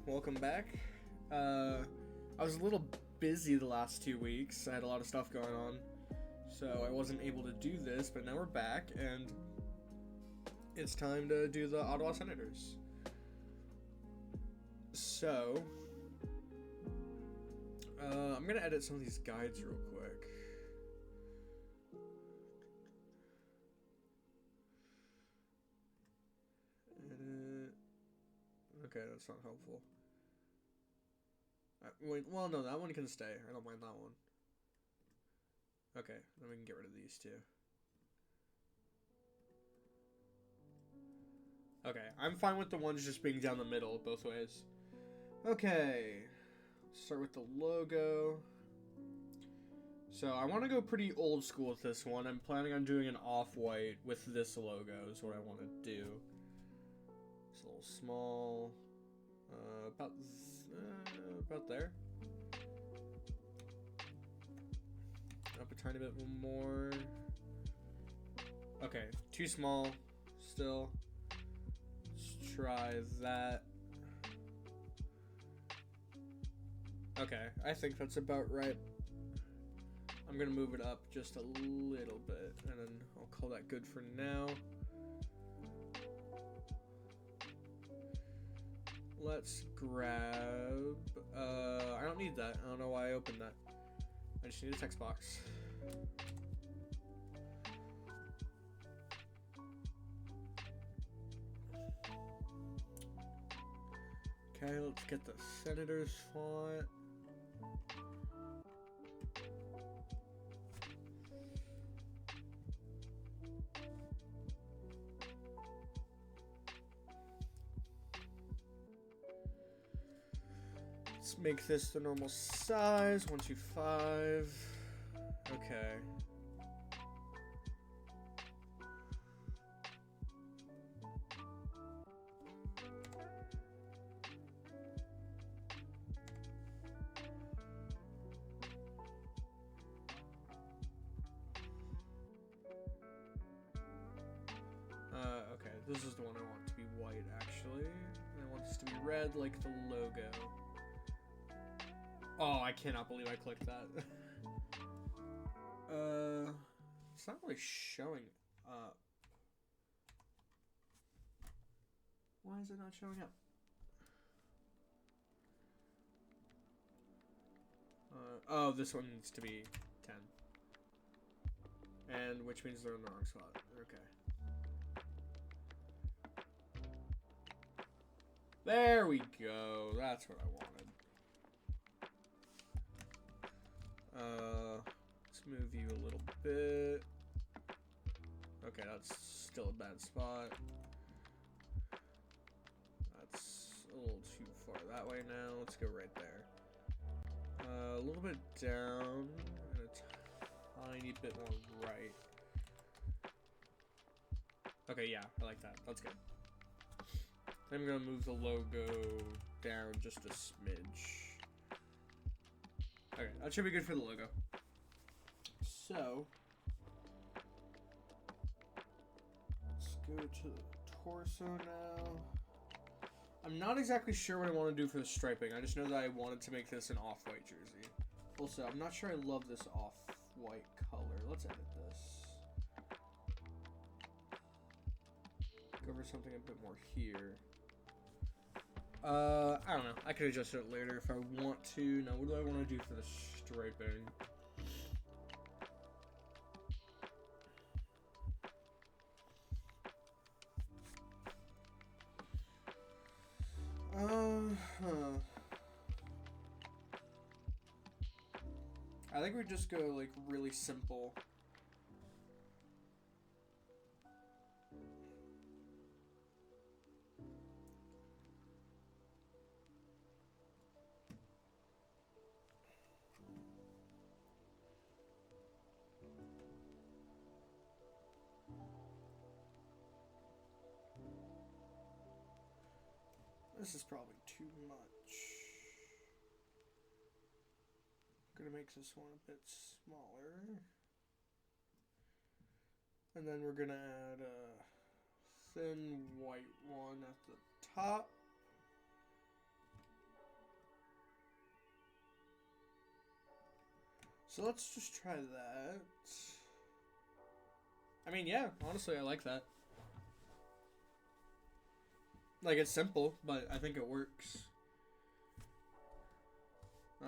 welcome back. I was a little busy the last 2 weeks. I had a lot of stuff going on, so I wasn't able to do this, but now we're back, and it's time to do the Ottawa Senators. So, I'm gonna edit some of these guides real quick. Edit. Okay, that's not helpful. Wait, well, no, that one can stay. I don't mind that one. Okay, then we can get rid of these two. Okay, I'm fine with the ones just being down the middle both ways. Okay, start with the logo. So I want to go pretty old school with this one. I'm planning on doing an off-white with this logo is what I want to do. It's a little small. About there. Up a tiny bit more. Okay, too small still. Let's try that. Okay, I think that's about right. I'm gonna move it up just a little bit, and then I'll call that good for now. Let's grab, I don't need that. I don't know why I opened that. I just need a text box. Okay, let's get the Senators font. Let's make this the normal size, 125. Okay. Okay, this is the one I want to be white, actually. I want this to be red like the logo. Oh, I cannot believe I clicked that. It's not really showing up. Why is it not showing up? Oh, this one needs to be 10. And which means they're in the wrong spot. Okay. There we go. That's what I wanted. Let's move you a little bit. Okay, that's still a bad spot. That's a little too far that way now. Let's go right there. A little bit down and a tiny bit more right. Okay, yeah, I like that. That's good. I'm gonna move the logo down just a smidge. Okay, that should be good for the logo. So, let's go to the torso now. I'm not exactly sure what I want to do for the striping. I just know that I wanted to make this an off-white jersey. Also, I'm not sure I love this off-white color. Let's edit this. Go for something a bit more here. I don't know. I could adjust it later if I want to. Now, what do I want to do for the striping? I think we just go like really simple. This is probably too much. I'm gonna make this one a bit smaller. And then we're gonna add a thin white one at the top. So let's just try that. I mean, yeah, honestly, I like that. Like, it's simple, but I think it works.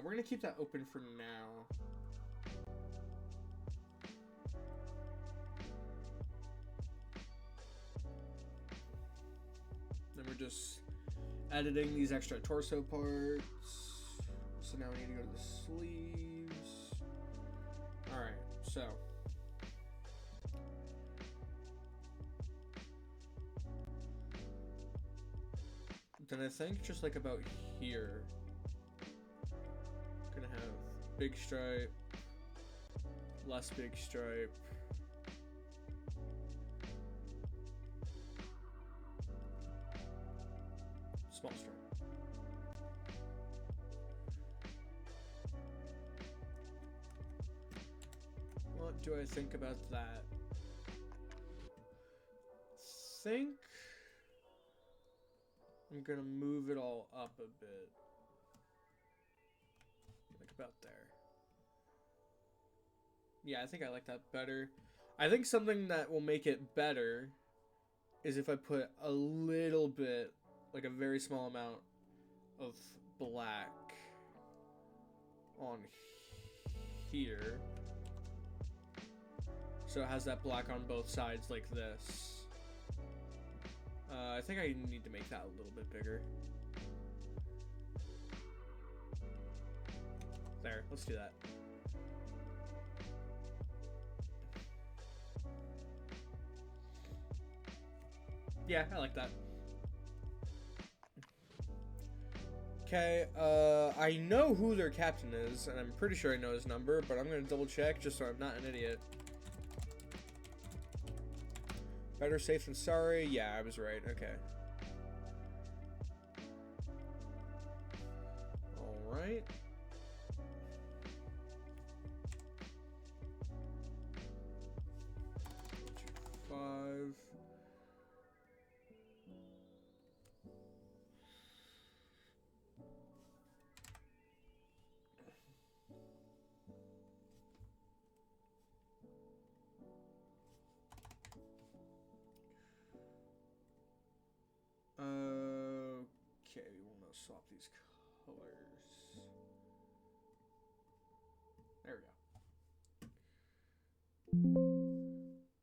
We're gonna keep that open for now. Then we're just editing these extra torso parts. So now we need to go to the sleeves. Alright, so. Then I think just like about here. Gonna have big stripe, less big stripe. Small stripe. What do I think about that? Think I'm gonna move it all up a bit. Like about there. Yeah, I think I like that better. I think something that will make it better is if I put a little bit, like a very small amount of black on here. So it has that black on both sides like this. I think I need to make that a little bit bigger. There, let's do that. Yeah, I like that. Okay, I know who their captain is, and I'm pretty sure I know his number, but I'm gonna double check just so I'm not an idiot. Better safe than sorry? Yeah, I was right. Okay. Alright. Five. Okay, we want to swap these colors. There we go.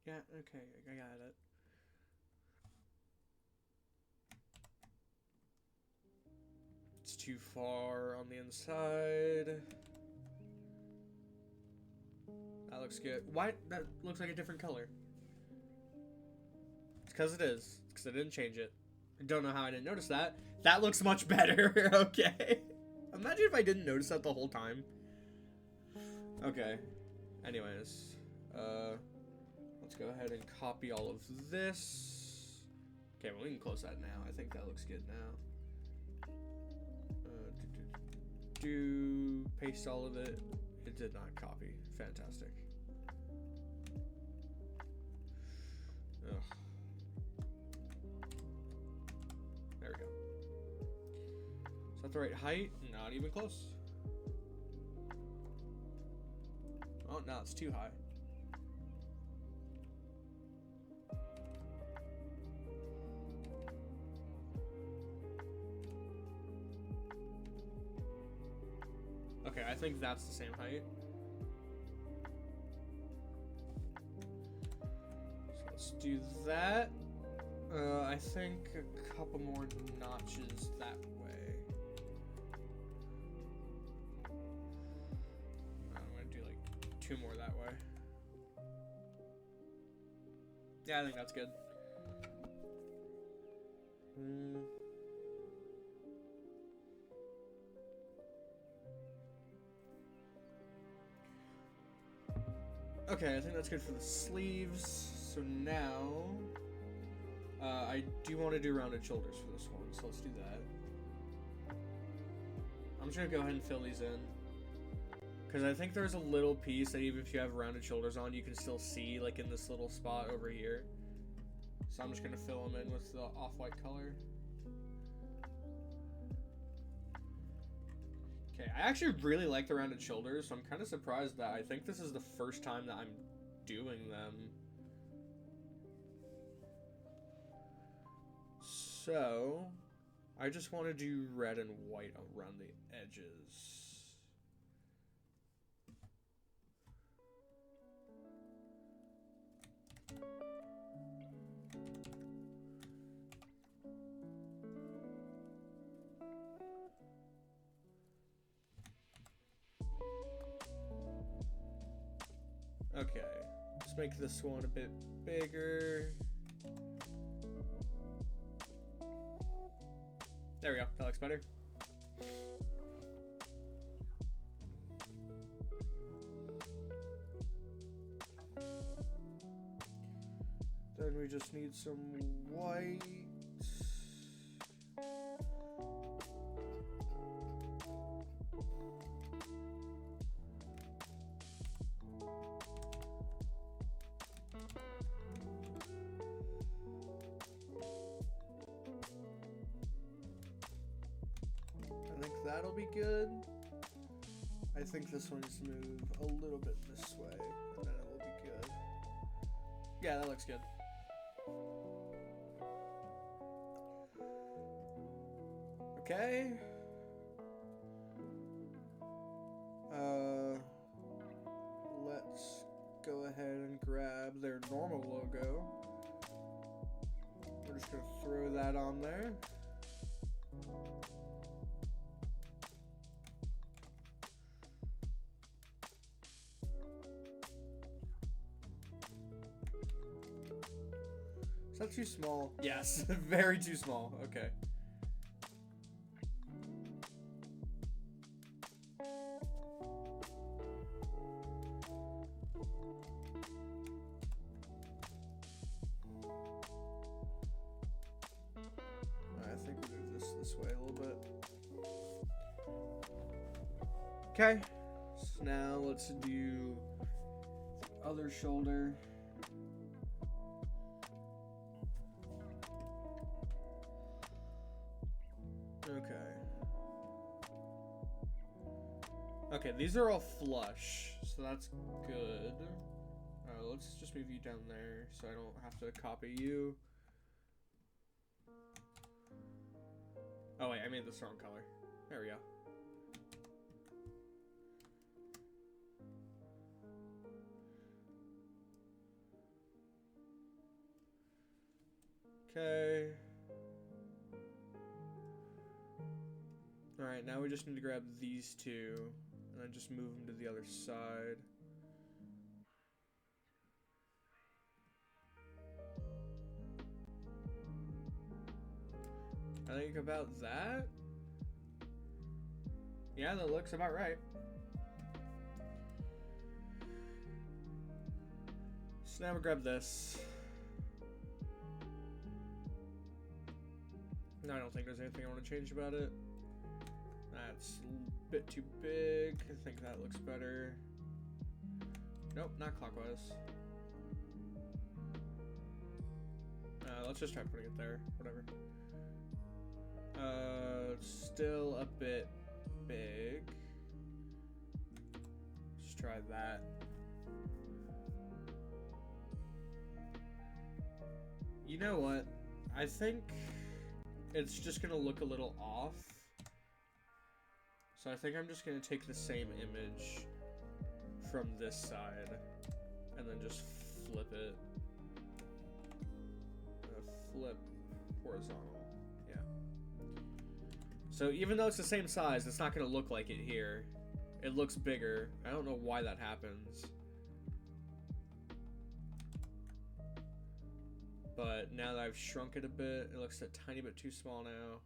Yeah, okay, I got it. It's too far on the inside. That looks good. Why? That looks like a different color. It's because it is. It's because I didn't change it. I don't know how I didn't notice that. That looks much better. Okay. Imagine if I didn't notice that the whole time. Okay. Anyways. Let's go ahead and copy all of this. Okay, well, we can close that now. I think that looks good now. Paste all of it. It did not copy. Fantastic. Ugh. There we go. Is that the right height? Not even close. Oh, no, it's too high. Okay, I think that's the same height. So let's do that. I think a couple more notches that way. I'm gonna do like 2 more that way. Yeah, I think that's good. Okay, I think that's good for the sleeves. So now, I do want to do rounded shoulders for this one, so let's do that. I'm just gonna go ahead and fill these in, because I think there's a little piece that even if you have rounded shoulders on, you can still see, like in this little spot over here. So I'm just gonna fill them in with the off-white color. Okay, Okay, I actually really like the rounded shoulders, so I'm kind of surprised that I think this is the first time that I'm doing them. So, I just want to do red and white around the edges. Okay, let's make this one a bit bigger. There we go, that looks better. Then we just need some white. I think that'll be good. I think this one needs to move a little bit this way, and then it will be good. Yeah, that looks good. Okay. Let's go ahead and grab their normal logo. We're just gonna throw that on there. Is that too small? Yes, very too small. Okay. I think we move this way a little bit. Okay. So now let's do the other shoulder. Okay, these are all flush, so that's good. Let's just move you down there so I don't have to copy you. Oh wait, I made this wrong color. There we go. Okay. Alright, now we just need to grab these two and then just move them to the other side. I think about that. Yeah, that looks about right. So now we grab this. No, I don't think there's anything I want to change about it. That's a bit too big. I think that looks better. Nope, not clockwise. Let's just try putting it there. Whatever. Still a bit big. Let's try that. You know what? I think it's just gonna look a little off. So I think I'm just gonna take the same image from this side and then just flip it. Flip horizontal. Yeah. So even though it's the same size, it's not gonna look like it here. It looks bigger. I don't know why that happens. But now that I've shrunk it a bit, it looks a tiny bit too small now.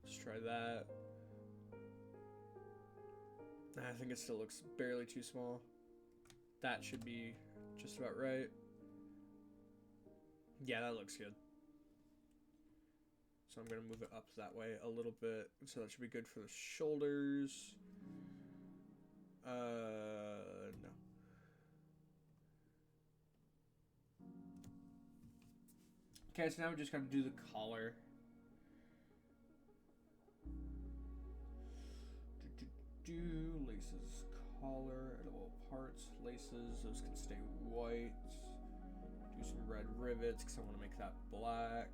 Let's try that. I think it still looks barely too small. That should be just about right. Yeah, that looks good. So I'm going to move it up that way a little bit. So that should be good for the shoulders. No. Okay, so now we just got to do the collar. Laces, those can stay white. Do some red rivets because I want to make that black.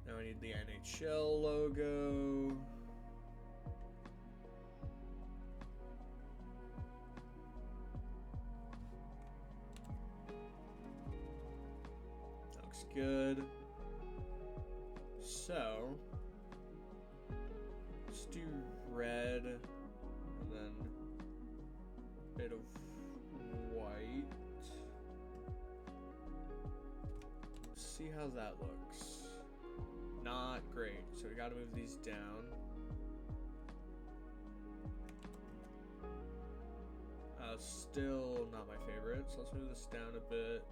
Now I need the NHL logo. That looks good. So, let's do red and then a bit of white. Let's see how that looks. Not great, so we gotta move these down. Still not my favorite, so let's move this down a bit.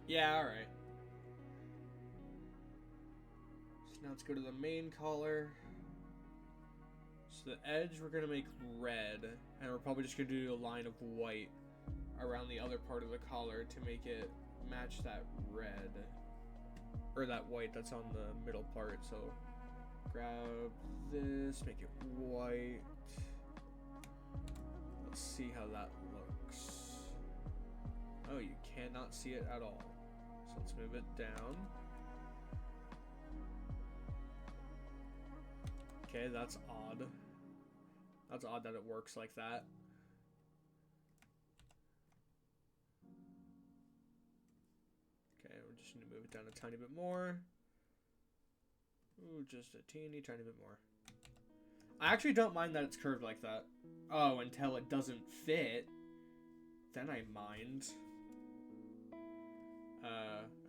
Yeah, alright. So now let's go to the main collar. So the edge we're gonna make red, and we're probably just gonna do a line of white around the other part of the collar to make it match that red. Or that white that's on the middle part. So grab this, make it white. Let's see how that looks. Oh, you cannot see it at all. So let's move it down. Okay, that's odd. That's odd that it works like that. Okay, we're just gonna move it down a tiny bit more. Ooh, just a teeny tiny bit more. I actually don't mind that it's curved like that. Oh, until it doesn't fit. Then I mind.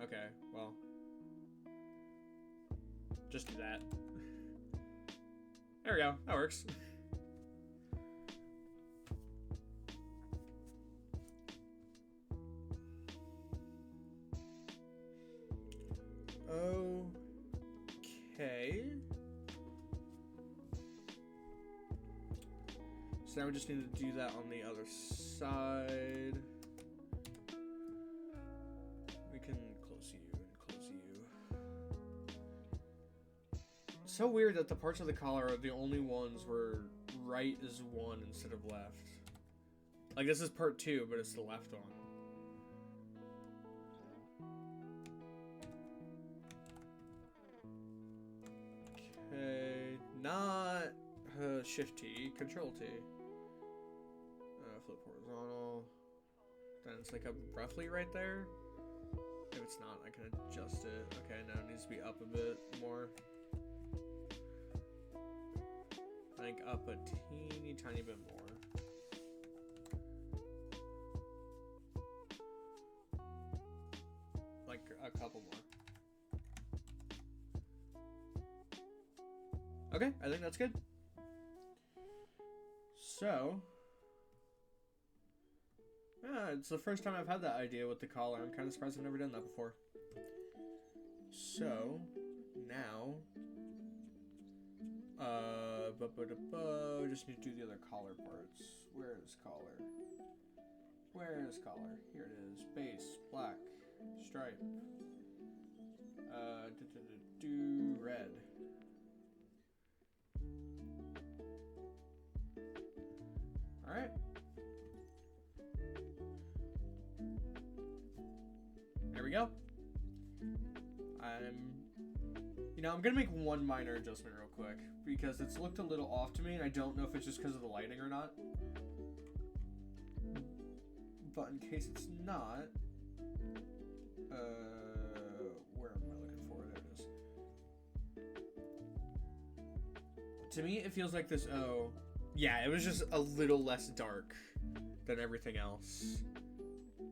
Okay, well. Just do that. There we go, that works. Okay. So now we just need to do that on the other side. We can close you and close you. So weird that the parts of the collar are the only ones where right is 1 instead of left. Like this is part 2, but it's the left one. Okay, not Shift T, Control T. Flip horizontal. Then it's like up roughly right there. If it's not, I can adjust it. Okay, now it needs to be up a bit more. I think up a teeny tiny bit more. Like a couple more. Okay, I think that's good. So, yeah, it's the first time I've had that idea with the collar. I'm kind of surprised I've never done that before. So, now, just need to do the other collar parts. Where is collar? Where is collar? Here it is. Base, black, stripe, red. Alright. There we go. I'm gonna make one minor adjustment real quick because it's looked a little off to me and I don't know if it's just because of the lighting or not. But in case it's not, where am I looking for? There it is. To me, it feels like this O. Yeah, it was just a little less dark than everything else.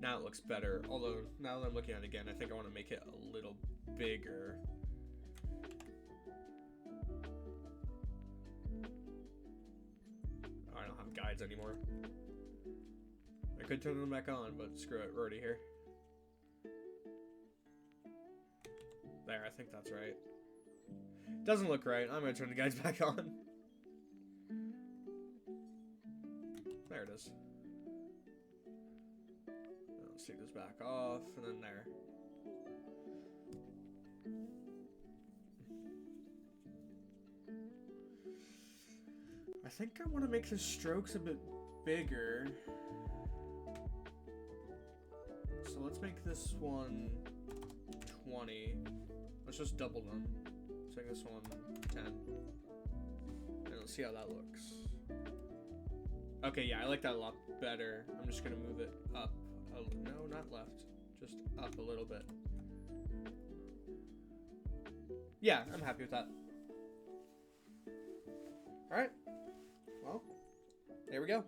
Now it looks better. Although, now that I'm looking at it again, I think I want to make it a little bigger. Oh, I don't have guides anymore. I could turn them back on, but screw it. We're already here. There, I think that's right. Doesn't look right. I'm going to turn the guides back on. There it is. Let's take this back off, and then there. I think I want to make the strokes a bit bigger. So let's make this one 20. Let's just double them. Let's make this one 10. And let's see how that looks. Okay, yeah, I like that a lot better. I'm just gonna move it up. No, not left. Just up a little bit. Yeah, I'm happy with that. Alright. Well, there we go.